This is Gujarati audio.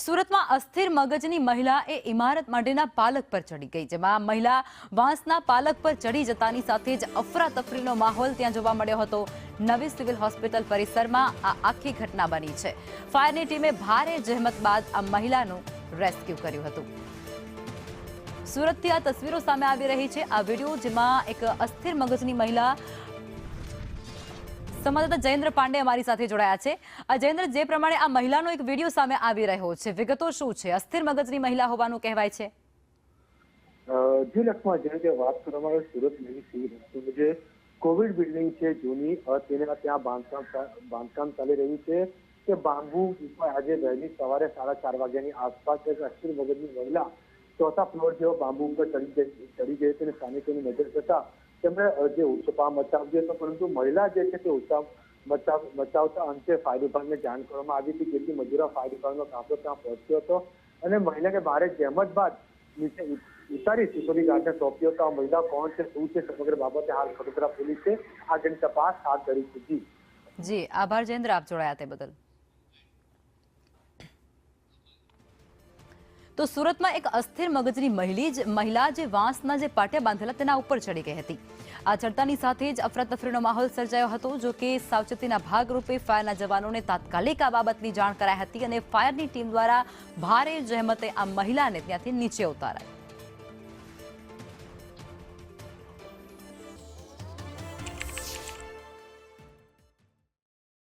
સુરતમાં અસ્થિર મગજની મહિલા એ ઇમારત માટેના પાલક પર ચડી ગઈ, જેમાં મહિલા વાંસના પાલક પર ચડી જતાની સાથે જ અફરાતફરીનો માહોલ ત્યાં જોવા મળ્યો હતો। નવી સિવિલ હોસ્પિટલ પરિસરમાં આ આખી ઘટના બની છે। ફાયરની ટીમે ભારે જહેમત બાદ આ મહિલાનું રેસ્ક્યુ કર્યું હતું। સુરતથી આ તસવીરો સામે આવી રહી છે। આ વિડીયો જેમાં એક અસ્થિર મગજની મહિલા સંવાદદાતા જયેન્દ્ર પાંડે અમારી સાથે જોડાયા છે। જયેન્દ્ર, જે પ્રમાણે આ મહિલાનો એક વિડીયો સામે આવી રહ્યો છે, વિગતો શું છે? અસ્થિર મગજની મહિલા હોવાનું કહેવાય છે। જી લક્ષ્મણ, જેને કે વાત કરવામાં આવે સુરત નવી સિવિલ હોસ્પિટલ જે કોવિડ બિલ્ડિંગ છે જૂની, તેના ત્યાં બાંધકામ ચાલી રહ્યું છે કે બાંબુ ઉપર આજે વહેલી સવારે 4:30 વાગ્યાની આસપાસ એક અસ્થિર મગજની મહિલા ચોથા ફ્લોર જેવો બાંબુ ઉપર ચડી ગઈ હતી અને સ્થાનિકોની નજર જતા તેમણે જે ઉત્સાહ મચાવ્યો હતો, પરંતુ મહિલા જે છે તે ઉત્સાહ મચાવતા અંતે ફાયર વિભાગને જાણ કરવામાં આવી હતી। જેથી મજૂરા ફાયર વિભાગનો કાફલો ત્યાં પહોંચ્યો હતો અને મહિલાને ભારે જહેમત બાદ નીચે ઉતારી સિક્યોરિટી ગાર્ડને સોંપ્યો હતો। આ મહિલા કોણ છે, શું છે, સમગ્ર બાબતે હાલ વડોદરા પોલીસે આગળની તપાસ હાથ ધરી છે। જી આભાર જયેન્દ્ર, આપ જોડાયા તે બદલ। તો સુરતમાં એક અસ્થિર મગજની મહિલા જે વાંસના જે પાટિયા બાંધેલા તેના ઉપર ચડી ગઈ હતી। આ ચડતાની સાથે જ અફરાતફરીનો માહોલ સર્જાયો હતો। જો કે સાવચેતીના ભાગરૂપે ફાયરના જવાનોને તાત્કાલિક આ બાબતની જાણ કરાઈ હતી અને ફાયરની ટીમ દ્વારા ભારે જહેમતે આ મહિલાને ત્યાંથી નીચે ઉતારાઈ।